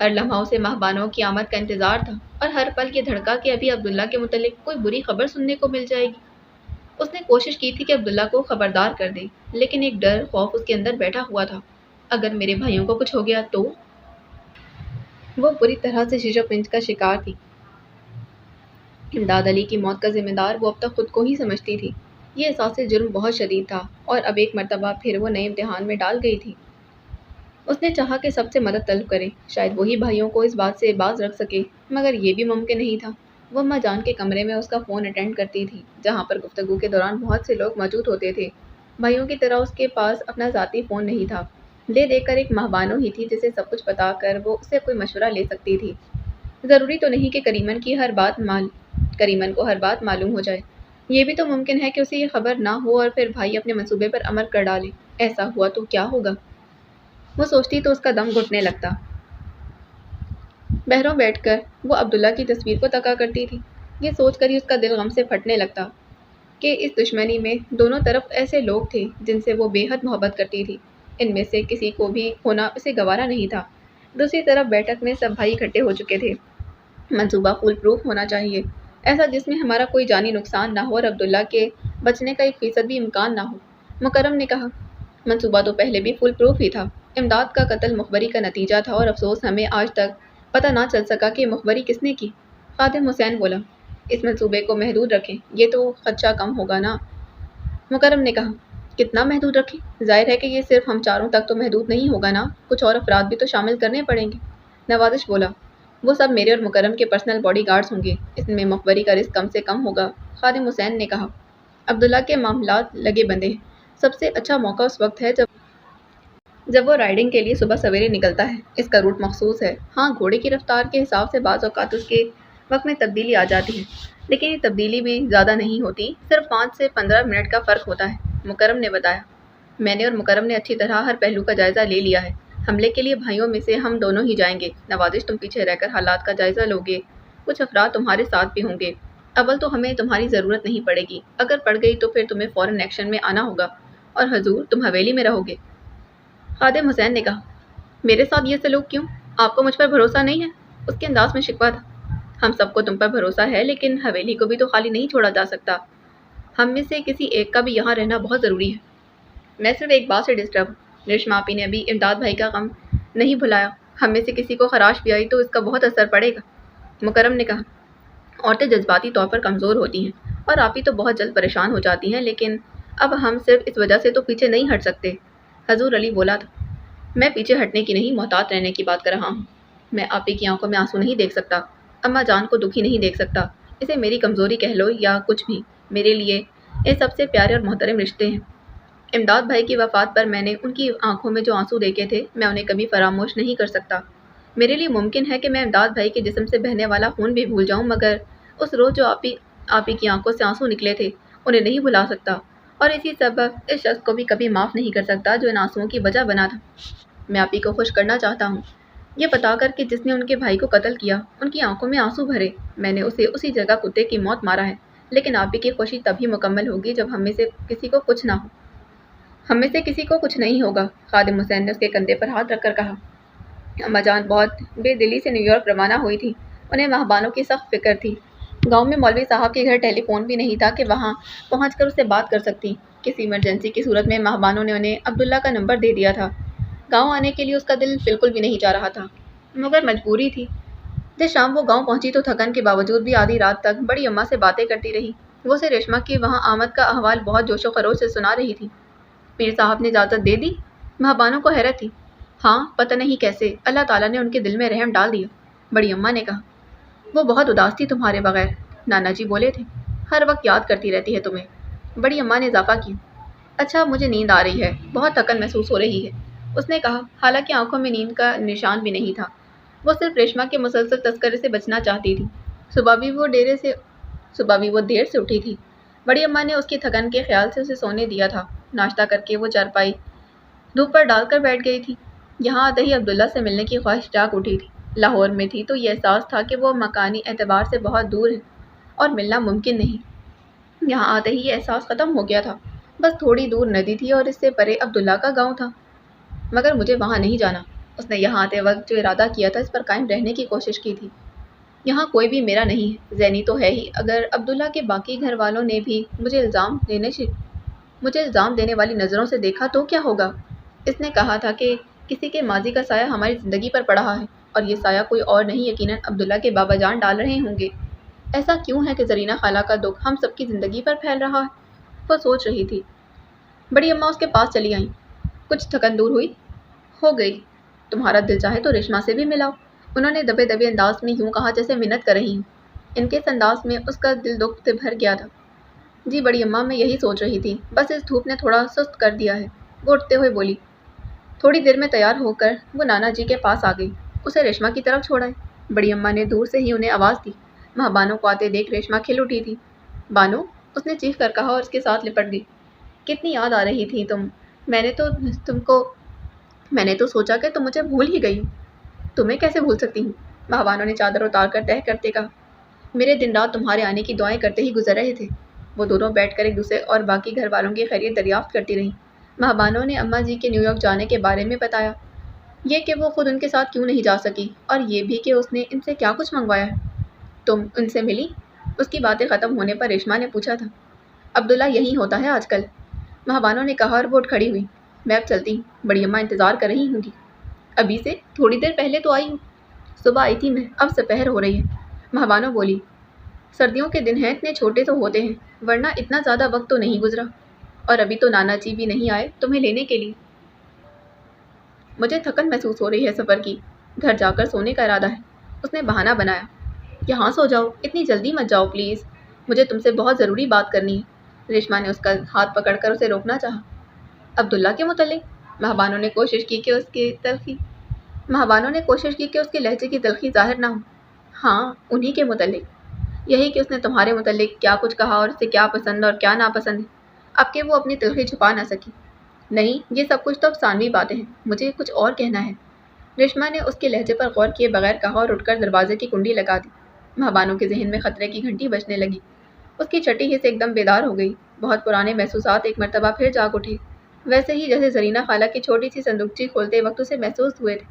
ہر لمحہ اسے مہمانوں کی آمد کا انتظار تھا اور ہر پل یہ دھڑکا کہ ابھی عبداللہ کے متعلق کوئی بری خبر سننے کو مل جائے گی۔ اس نے کوشش کی تھی کہ عبداللہ کو خبردار کر دے، لیکن ایک ڈر خوف اس کے اندر بیٹھا ہوا تھا۔ اگر میرے بھائیوں کو کچھ ہو گیا تو؟ وہ بری طرح سے شش و پنج کا شکار تھی۔ امداد علی کی موت کا ذمہ دار وہ اب تک خود کو ہی سمجھتی تھی۔ یہ احساس جرم بہت شدید تھا اور اب ایک مرتبہ پھر وہ نئے امتحان میں ڈال گئی تھی۔ اس نے چاہا کہ سب سے مدد طلب کرے، شاید وہی بھائیوں کو اس بات سے باز رکھ سکے، مگر یہ بھی ممکن نہیں تھا۔ وہ اماں جان کے کمرے میں اس کا فون اٹینڈ کرتی تھی، جہاں پر گفتگو کے دوران بہت سے لوگ موجود ہوتے تھے۔ بھائیوں کی طرح اس کے پاس اپنا ذاتی فون نہیں تھا۔ دے کر ایک ماہبانو ہی تھی جسے سب کچھ بتا کر وہ اس سے کوئی مشورہ لے سکتی تھی۔ ضروری تو نہیں کہ کریمن کو ہر بات معلوم ہو جائے۔ یہ بھی تو ممکن ہے کہ اسے یہ خبر نہ ہو اور پھر بھائی اپنے منصوبے پر عمل کر ڈالے۔ ایسا ہوا تو کیا ہوگا؟ وہ سوچتی تو اس کا دم گھٹنے لگتا۔ بحروں بیٹھ کر وہ عبداللہ کی تصویر کو تکا کرتی تھی۔ یہ سوچ کر ہی اس کا دل غم سے پھٹنے لگتا کہ اس دشمنی میں دونوں طرف ایسے لوگ تھے جن سے وہ بے حد محبت کرتی تھی۔ ان میں سے کسی کو بھی ہونا اسے گوارا نہیں تھا۔ دوسری طرف بیٹھک میں سب بھائی اکٹھے ہو چکے تھے۔ منصوبہ فول پروف ہونا چاہیے، ایسا جس میں ہمارا کوئی جانی نقصان نہ ہو اور عبداللہ کے بچنے کا 1% بھی امکان نہ ہو، مکرم نے کہا۔ منصوبہ تو پہلے بھی فول پروف ہی تھا۔ امداد کا قتل مخبری کا نتیجہ تھا اور افسوس ہمیں آج تک پتہ نہ چل سکا کہ مخبری کس نے کی۔ خادم حسین بولا۔ اس منصوبے کو محدود رکھیں، یہ تو خدشہ کم ہوگا نا؟ مکرم نے کہا۔ کتنا محدود رکھیں؟ ظاہر ہے کہ یہ صرف ہم چاروں تک تو محدود نہیں ہوگا نا، کچھ اور افراد بھی تو شامل کرنے پڑیں گے۔ نوازش بولا۔ وہ سب میرے اور مکرم کے پرسنل باڈی گارڈز ہوں گے، اس میں مخبری کا رسک کم سے کم ہوگا۔ خادم حسین نے کہا۔ عبداللہ کے معاملات لگے بندے ہیں۔ سب سے اچھا موقع اس وقت ہے جب وہ رائڈنگ کے لیے صبح سویرے نکلتا ہے۔ اس کا روٹ مخصوص ہے۔ ہاں، گھوڑے کی رفتار کے حساب سے بعض اوقات اس کے وقت میں تبدیلی آ جاتی ہے، لیکن یہ تبدیلی بھی زیادہ نہیں ہوتی، صرف 5 سے 15 منٹ کا فرق ہوتا ہے، مکرم نے بتایا۔ میں نے اور مکرم نے اچھی طرح ہر پہلو کا جائزہ لے لیا ہے۔ حملے کے لیے بھائیوں میں سے ہم دونوں ہی جائیں گے۔ نوازش، تم پیچھے رہ کر حالات کا جائزہ لوگے، کچھ افراد تمہارے ساتھ بھی ہوں گے۔ اول تو ہمیں تمہاری ضرورت نہیں پڑے گی، اگر پڑ گئی تو پھر تمہیں فوراً ایکشن میں آنا ہوگا۔ اور حضور، تم حویلی میں رہو گے؟ خادم حسین نے کہا۔ میرے ساتھ یہ سلوک کیوں؟ آپ کو مجھ پر بھروسہ نہیں ہے؟ اس کے انداز میں شکوہ تھا۔ ہم سب کو تم پر بھروسہ ہے، لیکن حویلی کو بھی تو خالی نہیں چھوڑا جا سکتا۔ ہم میں سے کسی ایک کا بھی یہاں رہنا بہت ضروری ہے۔ میں صرف ایک بات سے ڈسٹرب ہوں۔ ریشما آپی نے ابھی امداد بھائی کا غم نہیں بھلایا۔ ہم میں سے کسی کو خراش بھی آئی تو اس کا بہت اثر پڑے گا، مکرم نے کہا۔ عورتیں جذباتی طور پر کمزور ہوتی ہیں اور آپی تو بہت جلد پریشان ہو جاتی ہیں، لیکن اب ہم صرف اس وجہ سے تو پیچھے نہیں ہٹ سکتے۔ حضور علی بولا تھا۔ میں پیچھے ہٹنے کی نہیں، محتاط رہنے کی بات کر رہا ہوں۔ میں آپی کی آنکھوں میں آنسو نہیں دیکھ سکتا، اماں جان کو دکھی نہیں دیکھ سکتا۔ اسے میری کمزوری کہہ لو یا کچھ بھی، میرے لیے یہ سب سے پیارے اور محترم رشتے ہیں۔ امداد بھائی کی وفات پر میں نے ان کی آنکھوں میں جو آنسو دیکھے تھے، میں انہیں کبھی فراموش نہیں کر سکتا۔ میرے لیے ممکن ہے کہ میں امداد بھائی کے جسم سے بہنے والا خون بھی بھول جاؤں، مگر اس روز جو آپی کی آنکھوں سے آنسو نکلے تھے، انہیں نہیں بھلا سکتا، اور اسی سبب اس شخص کو بھی کبھی معاف نہیں کر سکتا جو ان آنسوؤں کی وجہ بنا تھا۔ میں آپی کو خوش کرنا چاہتا ہوں، یہ بتا کر کہ جس نے ان کے بھائی کو قتل کیا ان کی آنکھوں میں آنسو بھرے۔ میں نے اسے اسی جگہ کتے کی موت مارا ہے، لیکن آپی کی خوشی تبھی مکمل ہوگی جب ہم میں سے کسی کو کچھ نہ ہو۔ ہم میں سے کسی کو کچھ نہیں ہوگا، خادم حسین نے اس کے کندھے پر ہاتھ رکھ کر کہا۔ اماں جان بہت بے دلی سے نیو یارک روانہ ہوئی تھی، انہیں مہبانوں کی سخت فکر تھی۔ گاؤں میں مولوی صاحب کے گھر ٹیلی فون بھی نہیں تھا کہ وہاں پہنچ کر اس سے بات کر سکتی۔ کسی ایمرجنسی کی صورت میں مہبانوں نے انہیں عبداللہ کا نمبر دے دیا تھا۔ گاؤں آنے کے لیے اس کا دل بالکل بھی نہیں چاہ رہا تھا، مگر مجبوری تھی۔ جب شام وہ گاؤں پہنچی تو تھکن کے باوجود بھی آدھی رات تک بڑی اماں سے باتیں کرتی رہی۔ وہ اسے ریشما کی وہاں آمد کا احوال بہت جوش و خروش سے سنا رہی تھی۔ پیر صاحب نے اجازت دے دی؟ مہبانوں کو حیرت تھی۔ ہاں، پتہ نہیں کیسے اللہ تعالیٰ نے ان کے دل میں رحم ڈال دیا، بڑی اماں نے کہا۔ وہ بہت اداس تھی تمہارے بغیر، نانا جی بولے تھے، ہر وقت یاد کرتی رہتی ہے تمہیں، بڑی اماں نے اضافہ کیا۔ اچھا، مجھے نیند آ رہی ہے، بہت تھکن محسوس ہو رہی ہے، اس نے کہا، حالانکہ آنکھوں میں نیند کا نشان بھی نہیں تھا۔ وہ صرف ریشما کے مسلسل تذکرے سے بچنا چاہتی تھی۔ صبح بھی وہ دیر سے اٹھی تھی۔ بڑی اماں نے اس کی تھکن کے خیال سے اسے سونے دیا تھا۔ ناشتہ کر کے وہ چارپائی دھوپ پر ڈال کر بیٹھ گئی تھی۔ یہاں آتے ہی عبداللہ سے ملنے کی خواہش جاگ اٹھی تھی۔ لاہور میں تھی تو یہ احساس تھا کہ وہ مکانی اعتبار سے بہت دور ہے اور ملنا ممکن نہیں۔ یہاں آتے ہی یہ احساس ختم ہو گیا تھا۔ بس تھوڑی دور ندی تھی اور اس سے پرے عبداللہ کا گاؤں تھا، مگر مجھے وہاں نہیں جانا، اس نے یہاں آتے وقت جو ارادہ کیا تھا اس پر قائم رہنے کی کوشش کی تھی۔ یہاں کوئی بھی میرا نہیں ہے، زینی تو ہے ہی۔ اگر عبداللہ کے باقی گھر والوں نے بھی مجھے الزام دینے والی نظروں سے دیکھا تو کیا ہوگا؟ اس نے کہا تھا کہ کسی کے ماضی کا سایہ ہماری زندگی پر پڑ رہا ہے، اور یہ سایہ کوئی اور نہیں، یقیناً عبداللہ کے بابا جان ڈال رہے ہوں گے۔ ایسا کیوں ہے کہ زرینہ خالہ کا دکھ ہم سب کی زندگی پر پھیل رہا ہے؟ وہ سوچ رہی تھی۔ بڑی اماں اس کے پاس چلی آئیں۔ کچھ تھکن دور ہوئی؟ ہو گئی۔ تمہارا دل چاہے تو ریشما سے بھی ملاؤ۔ انہوں نے دبے دبے انداز میں یوں کہا جیسے منت کر رہی ہوں۔ ان کے اس انداز میں اس کا دل دکھ سے بھر گیا تھا۔ جی بڑی اماں، میں یہی سوچ رہی تھی، بس اس دھوپ نے تھوڑا سست کر دیا ہے۔ وہ اٹھتے ہوئے بولی۔ تھوڑی دیر میں تیار ہو کر وہ نانا جی کے پاس آ گئی۔ اسے ریشما کی طرف چھوڑائے۔ بڑی اماں نے دور سے ہی انہیں آواز دی۔ وہاں بانو کو آتے دیکھ ریشما کھل اٹھی تھی۔ بانو، اس نے چیخ کر کہا اور اس کے ساتھ لپٹ گئی۔ کتنی یاد آ رہی تھی تم۔ میں نے تو سوچا کہ تم مجھے بھول ہی گئی ہو۔ تمہیں کیسے بھول سکتی ہوں؟ مہابانو نے چادر اتار کر تہہ کرتے کہا۔ میرے دن رات تمہارے آنے کی دعائیں کرتے ہی گزر رہے تھے۔ وہ دونوں بیٹھ کر ایک دوسرے اور باقی گھر والوں کی خیریت دریافت کرتی رہیں۔ مہابانو نے اماں جی کے نیو یارک جانے کے بارے میں بتایا، یہ کہ وہ خود ان کے ساتھ کیوں نہیں جا سکی، اور یہ بھی کہ اس نے ان سے کیا کچھ منگوایا ہے۔ تم ان سے ملی؟ اس کی باتیں ختم ہونے پر ریشما نے پوچھا تھا۔ عبداللہ یہی ہوتا ہے آج کل، مہابانو نے کہا اور وہ اٹھ کھڑی ہوئی۔ میں اب چلتی ہوں، بڑی اماں انتظار کر رہی ہوں گی۔ ابھی سے؟ تھوڑی دیر پہلے تو آئی ہوں۔ صبح آئی تھی میں، اب سپہر ہو رہی ہے، مہابانو بولی۔ سردیوں کے دن ہیں، اتنے چھوٹے تو ہوتے ہیں، ورنہ اتنا زیادہ وقت تو نہیں گزرا، اور ابھی تو نانا جی بھی نہیں آئے تمہیں لینے کے لیے۔ مجھے تھکن محسوس ہو رہی ہے سفر کی، گھر جا کر سونے کا ارادہ ہے۔ اس نے بہانہ بنایا۔ یہاں سو جاؤ، اتنی جلدی مت جاؤ پلیز، مجھے تم سے بہت ضروری بات کرنی ہے۔ ریشما نے اس کا ہاتھ پکڑ کر اسے روکنا چاہا۔ عبداللہ کے متعلق؟ مہابانو نے کوشش کی کہ اس کے لہجے کی تلخی ظاہر نہ ہو۔ ہاں، انہی کے متعلق۔ یہی کہ اس نے تمہارے متعلق کیا کچھ کہا اور اسے کیا پسند اور کیا ناپسند ہے، اب کہ وہ اپنی تلخی چھپا نہ سکی۔ نہیں، یہ سب کچھ تو افسانوی باتیں ہیں، مجھے کچھ اور کہنا ہے۔ ریشما نے اس کے لہجے پر غور کیے بغیر کہا اور اٹھ کر دروازے کی کنڈی لگا دی۔ مہابانو کے ذہن میں خطرے کی گھنٹی بجنے لگی۔ اس کی چھٹی حس ایک دم بیدار ہو گئی۔ بہت پرانے محسوسات ایک مرتبہ پھر جاگ اٹھے، ویسے ہی جیسے زرینہ خالہ کی چھوٹی سی صندوقچی کھولتے وقت اسے محسوس ہوئے تھے۔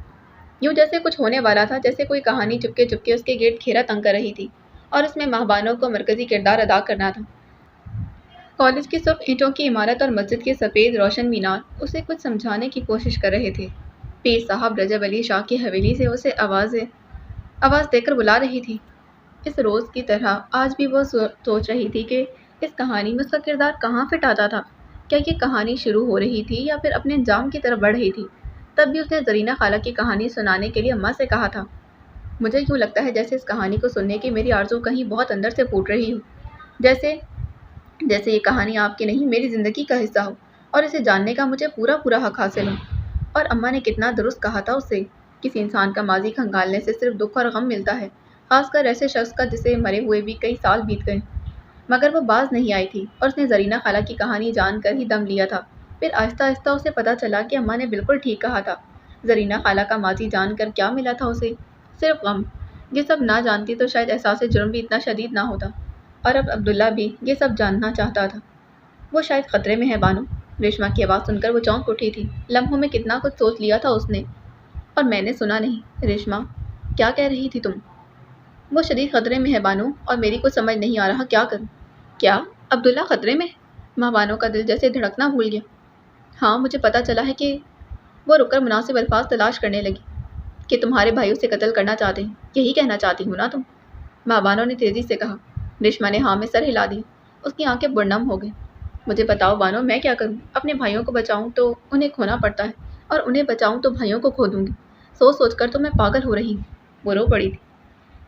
یوں جیسے کچھ ہونے والا تھا، جیسے کوئی کہانی چپکے چپکے اس کے گرد گھیرا تنگ کر رہی تھی، اور اس میں مہابانو کو مرکزی کردار ادا کرنا تھا۔ کالج کی سرخ اینٹوں کی عمارت اور مسجد کے سفید روشن مینار اسے کچھ سمجھانے کی کوشش کر رہے تھے۔ پیر صاحب رجب علی شاہ کی حویلی سے اسے آواز دے کر بلا رہی تھی۔ اس روز کی طرح آج بھی وہ سوچ رہی تھی کہ اس کہانی میں اس کا کردار کہاں فٹ آتا تھا۔ کیا یہ کہانی شروع ہو رہی تھی یا پھر اپنے انجام کی طرف بڑھ رہی تھی؟ تب بھی اس نے زرینہ خالہ کی کہانی سنانے کے لیے اماں سے کہا تھا۔ مجھے یوں لگتا ہے جیسے اس کہانی کو سننے کی میری آرزو کہیں بہت اندر سے پھوٹ رہی ہو، جیسے یہ کہانی آپ کی نہیں میری زندگی کا حصہ ہو، اور اسے جاننے کا مجھے پورا حق حاصل ہو۔ اور اماں نے کتنا درست کہا تھا اسے۔ کسی انسان کا ماضی کھنگالنے سے صرف دکھ اور غم ملتا ہے، خاص کر ایسے شخص کا جسے مرے ہوئے بھی کئی سال بیت گئے۔ مگر وہ باز نہیں آئی تھی، اور اس نے زرینہ خالہ کی کہانی جان کر ہی دم لیا تھا۔ پھر آہستہ آہستہ اسے پتہ چلا کہ اماں نے بالکل ٹھیک کہا تھا۔ زرینہ خالہ کا ماضی جان کر کیا ملا تھا اسے؟ صرف غم۔ یہ سب نہ جانتی تو شاید احساس جرم بھی اتنا شدید نہ ہوتا، اور اب عبداللہ بھی یہ سب جاننا چاہتا تھا۔ وہ شاید خطرے میں ہے بانو۔ ریشما کی آواز سن کر وہ چونک اٹھی تھی۔ لمحوں میں کتنا کچھ سوچ لیا تھا اس نے، اور میں نے سنا نہیں۔ ریشما، کیا کہہ رہی تھی تم؟ وہ شدید خطرے میں ہے بانو، اور میری کچھ سمجھ نہیں آ رہا کیا کروں۔ کیا؟ عبداللہ خطرے میں؟ مہابانو کا دل جیسے دھڑکنا بھول گیا۔ ہاں، مجھے پتہ چلا ہے کہ وہ رک کر مناسب الفاظ تلاش کرنے لگی، کہ تمہارے بھائی اسے قتل کرنا چاہتے ہیں، یہی کہنا چاہتی ہوں نا تم؟ مہابانو نے تیزی سے کہا۔ ریشما نے ہاں میں سر ہلا دیا۔ اس کی آنکھیں برنم ہو گئیں۔ مجھے بتاؤ بانو، میں کیا کروں؟ اپنے بھائیوں کو بچاؤں تو انہیں کھونا پڑتا ہے، اور انہیں بچاؤں تو بھائیوں کو کھو دوں گی۔ سوچ سوچ کر تو میں پاگل ہو رہی ہوں۔ وہ رو پڑی تھی۔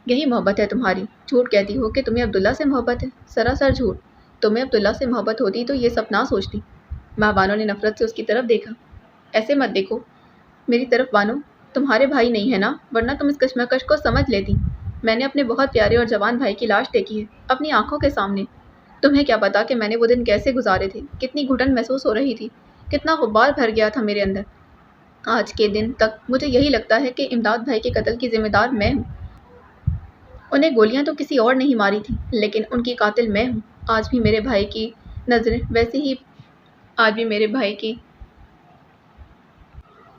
یہی محبت ہے تمہاری؟ جھوٹ کہتی ہو کہ تمہیں عبداللہ سے محبت ہے، سراسر جھوٹ۔ تمہیں عبداللہ سے محبت ہوتی تو یہ سب نہ سوچتی۔ مہابانو نے نفرت سے اس کی طرف دیکھا۔ ایسے مت دیکھو میری طرف بانو، تمہارے بھائی نہیں ہے نا، ورنہ تم اس کشمکش کو سمجھ لیتی۔ میں نے اپنے بہت پیارے اور جوان بھائی کی لاش دیکھی ہے، اپنی آنکھوں کے سامنے۔ تمہیں کیا پتا کہ میں نے وہ دن کیسے گزارے تھے، کتنی گھٹن محسوس ہو رہی تھی، کتنا غبار بھر گیا تھا میرے اندر۔ آج کے دن تک مجھے یہی لگتا ہے کہ امداد بھائی کے قتل کی ذمہ دار میں ہوں۔ انہیں گولیاں تو کسی اور نہیں ماری تھیں، لیکن ان کی قاتل میں ہوں۔ آج بھی میرے بھائی کی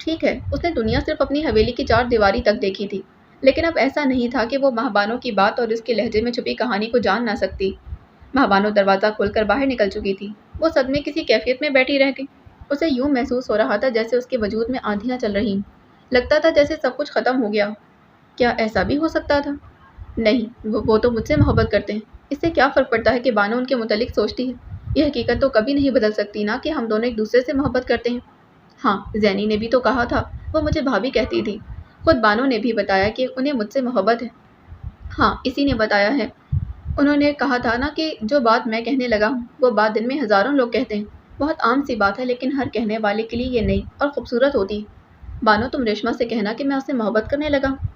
ٹھیک ہے، اس نے دنیا صرف اپنی حویلی کی چار دیواری تک دیکھی تھی، لیکن اب ایسا نہیں تھا کہ وہ مہابانو کی بات اور اس کے لہجے میں چھپی کہانی کو جان نہ سکتی۔ مہابانو دروازہ کھول کر باہر نکل چکی تھی۔ وہ صدمے کسی کیفیت میں بیٹھی رہ گئی۔ اسے یوں محسوس ہو رہا تھا جیسے اس کے وجود میں آندھیاں چل رہی ہوں۔ لگتا تھا جیسے سب کچھ ختم ہو گیا۔ کیا ایسا بھی ہو سکتا تھا؟ نہیں، وہ تو مجھ سے محبت کرتے ہیں۔ اس سے کیا فرق پڑتا ہے کہ بانو ان کے متعلق سوچتی ہے؟ یہ حقیقت تو کبھی نہیں بدل سکتی نا کہ ہم دونوں ایک دوسرے سے محبت کرتے ہیں۔ ہاں، زینی نے بھی تو کہا تھا، وہ مجھے بھابھی کہتی تھی۔ خود بانو نے بھی بتایا کہ انہیں مجھ سے محبت ہے۔ ہاں، اسی نے بتایا ہے۔ انہوں نے کہا تھا نا کہ جو بات میں کہنے لگا ہوں وہ بات دن میں ہزاروں لوگ کہتے ہیں۔ بہت عام سی بات ہے، لیکن ہر کہنے والے کے لیے یہ نئی اور خوبصورت ہوتی ہے۔ بانو، تم ریشما سے کہنا کہ میں اس سے محبت کرنے لگا ہوں۔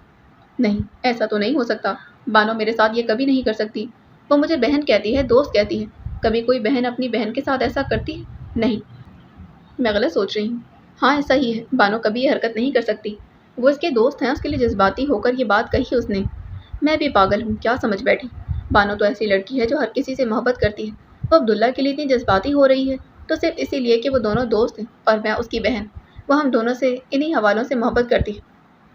نہیں، ایسا تو نہیں ہو سکتا۔ بانو میرے ساتھ یہ کبھی نہیں کر سکتی۔ وہ مجھے بہن کہتی ہے، دوست کہتی ہے۔ کبھی کوئی بہن اپنی بہن کے ساتھ ایسا کرتی ہے؟ نہیں، میں غلط سوچ رہی ہوں۔ ہاں، ایسا ہی ہے۔ بانو کبھی یہ حرکت نہیں کر سکتی۔ وہ اس کے دوست ہیں، اس کے لیے جذباتی ہو کر یہ بات کہی اس نے۔ میں بھی پاگل ہوں، کیا سمجھ بیٹھی؟ بانو تو ایسی لڑکی ہے جو ہر کسی سے محبت کرتی ہے۔ وہ عبداللہ کے لیے اتنی جذباتی ہو رہی ہے تو صرف اسی لیے کہ وہ دونوں دوست ہیں اور میں اس کی بہن۔ وہ ہم دونوں سے انہی حوالوں سے محبت کرتی ہے۔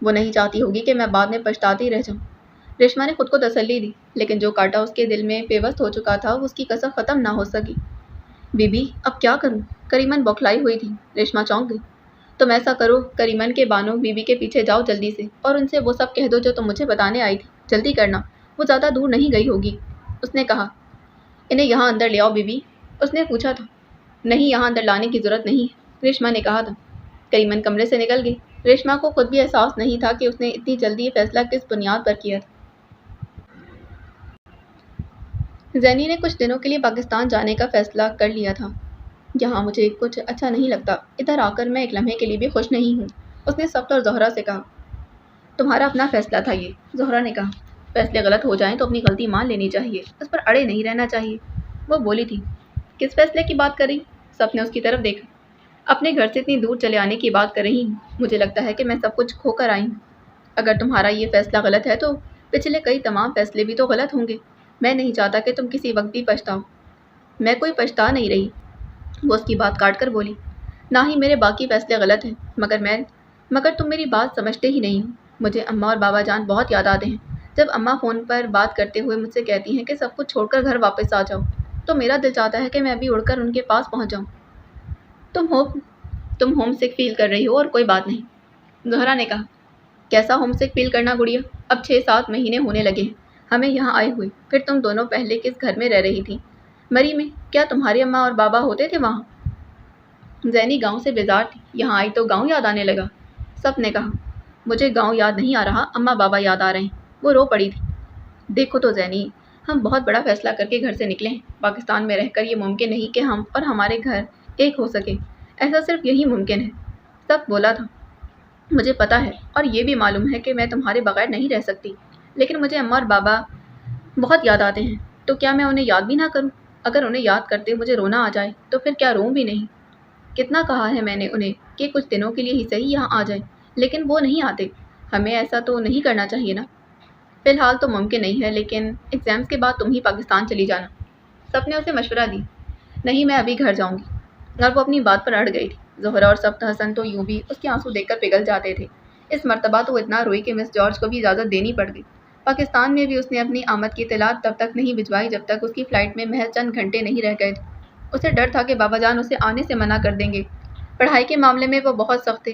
وہ نہیں چاہتی ہوگی کہ میں بعد میں پچھتاتی رہ جاؤں۔ ریشما نے خود کو تسلی دی، لیکن جو کانٹا اس کے دل میں پیوست ہو چکا تھا وہ اس کی کسر ختم نہ ہو سکی۔ بی بی، اب کیا کروں؟ کریمن بوکھلائی ہوئی تھی۔ ریشما چونک گئی۔ تم ایسا کرو کریمن کے بانو، بی بی کے پیچھے جاؤ جلدی سے اور ان سے وہ سب کہہ دو جو تم مجھے بتانے آئی تھی۔ جلدی کرنا، وہ زیادہ دور نہیں گئی ہوگی۔ اس نے کہا۔ انہیں یہاں اندر لے آؤ بی بی، اس نے پوچھا تھا۔ نہیں، یہاں اندر لانے کی ضرورت نہیں ہے، ریشما نے کہا تھا۔ کریمن کمرے سے نکل گئی۔ ریشما کو خود بھی احساس نہیں تھا کہ اس نے اتنی جلدی یہ فیصلہ کس بنیاد پر کیا تھا۔ زینی نے کچھ دنوں کے لیے پاکستان جانے کا فیصلہ کر لیا تھا۔ یہاں مجھے کچھ اچھا نہیں لگتا، ادھر آ کر میں ایک لمحے کے لیے بھی خوش نہیں ہوں، اس نے سبت اور زہرا سے کہا۔ تمہارا اپنا فیصلہ تھا یہ، زہرا نے کہا۔ فیصلے غلط ہو جائیں تو اپنی غلطی مان لینی چاہیے، اس پر اڑے نہیں رہنا چاہیے، وہ بولی تھی۔ کس فیصلے کی بات کر رہی؟ سب نے اس کی طرف دیکھا۔ اپنے گھر سے اتنی دور چلے آنے کی بات کر رہی ہوں۔ مجھے لگتا ہے کہ میں سب کچھ کھو کر آئی ہوں۔ اگر تمہارا یہ فیصلہ غلط ہے تو پچھلے کئی تمام فیصلے بھی تو غلط ہوں گے۔ میں نہیں چاہتا کہ تم کسی وقت بھی پچھتاؤ۔ میں کوئی پچھتا نہیں رہی، وہ اس کی بات کاٹ کر بولی۔ نہ ہی میرے باقی فیصلے غلط ہیں، مگر تم میری بات سمجھتے ہی نہیں ہو۔ مجھے اماں اور بابا جان بہت یاد آتے ہیں۔ جب اماں فون پر بات کرتے ہوئے مجھ سے کہتی ہیں کہ سب کچھ چھوڑ کر گھر واپس آ جاؤ، تو میرا دل چاہتا ہے کہ میں ابھی اڑ کر ان کے پاس پہنچ جاؤں۔ تم ہوم سک فیل کر رہی ہو اور کوئی بات نہیں، زہرا نے کہا۔ کیسا ہوم سک فیل کرنا گڑیا؟ اب 6-7 مہینے ہونے لگے ہیں ہمیں یہاں آئے ہوئے۔ پھر تم دونوں پہلے کس گھر میں رہ رہی تھی؟ مری میں۔ کیا تمہاری اماں اور بابا ہوتے تھے وہاں؟ زینی گاؤں سے بیزار تھی، یہاں آئی تو گاؤں یاد آنے لگا، سب نے کہا۔ مجھے گاؤں یاد نہیں آ رہا، اماں بابا یاد آ رہے ہیں، وہ رو پڑی تھی۔ دیکھو تو زینی، ہم بہت بڑا فیصلہ کر کے گھر سے نکلے ہیں۔ پاکستان میں رہ کر یہ ممکن نہیں کہ ہم اور ہمارے گھر ایک ہو سکے، ایسا صرف یہی ممکن ہے، سب بولا تھا۔ مجھے پتا ہے اور یہ بھی معلوم ہے کہ میں تمہارے بغیر نہیں رہ سکتی، لیکن مجھے اماں اور بابا بہت یاد آتے ہیں، تو کیا میں انہیں یاد بھی نہ کروں؟ اگر انہیں یاد کرتے مجھے رونا آ جائے تو پھر کیا روں بھی نہیں؟ کتنا کہا ہے میں نے انہیں کہ کچھ دنوں کے لیے ہی صحیح یہاں آ جائیں، لیکن وہ نہیں آتے۔ ہمیں ایسا تو نہیں کرنا چاہیے نا؟ فی الحال تو ممکن نہیں ہے، لیکن ایگزامس کے بعد تم ہی پاکستان چلی جانا، سب نے اسے مشورہ دی۔ نہیں، میں ابھی گھر جاؤں گی، اور وہ اپنی بات پر اڑ گئی تھی۔ زہرا اور سبت حسن تو یوں بھی اس کے آنسو دیکھ کر پگھل جاتے تھے۔ اس مرتبہ تو وہ اتنا روئی کہ مس جارج کو بھی اجازت دینی پڑ گئی۔ پاکستان میں بھی اس نے اپنی آمد کی اطلاع تب تک نہیں بھجوائی جب تک اس کی فلائٹ میں محض چند گھنٹے نہیں رہ گئے تھے۔ اسے ڈر تھا کہ بابا جان اسے آنے سے منع کر دیں گے۔ پڑھائی کے معاملے میں وہ بہت سخت تھے۔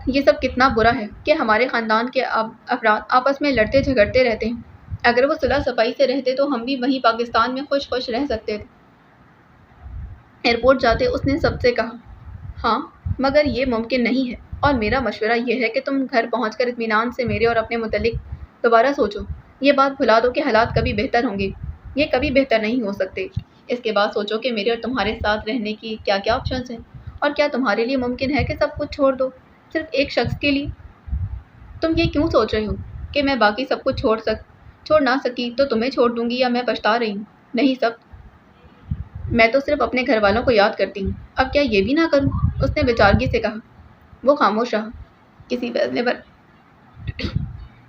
یہ سب کتنا برا ہے کہ ہمارے خاندان کے افراد آپس میں لڑتے جھگڑتے رہتے ہیں۔ اگر وہ صلح صفائی سے رہتے تو ہم بھی وہیں پاکستان میں خوش خوش رہ سکتے تھے۔ ایئرپورٹ جاتے اس نے سب سے کہا۔ ہاں، مگر یہ ممکن نہیں ہے، اور میرا مشورہ یہ ہے کہ تم گھر پہنچ کر اطمینان سے میرے اور اپنے متعلق دوبارہ سوچو۔ یہ بات بھلا دو کہ حالات کبھی بہتر ہوں گے، یہ کبھی بہتر نہیں ہو سکتے۔ اس کے بعد سوچو کہ میرے اور تمہارے ساتھ رہنے کی کیا کیا آپشنز ہیں، اور کیا تمہارے لیے ممکن ہے کہ سب کچھ چھوڑ دو صرف ایک شخص کے لیے؟ تم یہ کیوں سوچ رہے ہو کہ میں باقی سب کچھ چھوڑ نہ سکی تو تمہیں چھوڑ دوں گی یا میں پچھتا رہی ہوں؟ نہیں سب، میں تو صرف اپنے گھر والوں کو یاد کرتی ہوں، اب کیا یہ بھی نہ کروں؟ اس نے بےچارگی سے کہا۔ وہ خاموش رہا۔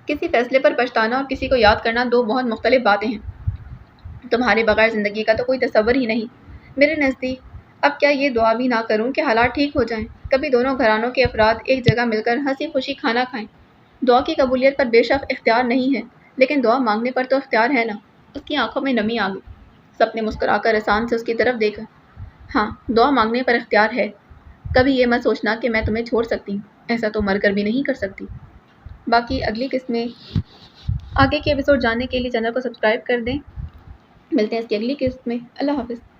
کسی فیصلے پر پچھتانا اور کسی کو یاد کرنا دو بہت مختلف باتیں ہیں۔ تمہارے بغیر زندگی کا تو کوئی تصور ہی نہیں۔ میرے نزدیک اب کیا یہ دعا بھی نہ کروں کہ حالات ٹھیک ہو جائیں، کبھی دونوں گھرانوں کے افراد ایک جگہ مل کر ہنسی خوشی کھانا کھائیں۔ دعا کی قبولیت پر بے شک اختیار نہیں ہے، لیکن دعا مانگنے پر تو اختیار ہے نا۔ اس کی آنکھوں میں نمی آ گئی۔ سب نے مسکرا کر احسان سے اس کی طرف دیکھا۔ ہاں، دعا مانگنے پر اختیار ہے۔ کبھی یہ مت سوچنا کہ میں تمہیں چھوڑ سکتی ہوں، ایسا تو مر کر بھی نہیں کر سکتی۔ باقی اگلی قسمیں آگے کے ایپیسوڈ جاننے کے لیے چینل کو سبسکرائب کر دیں۔ ملتے ہیں اس کی اگلی قسط میں۔ اللہ حافظ۔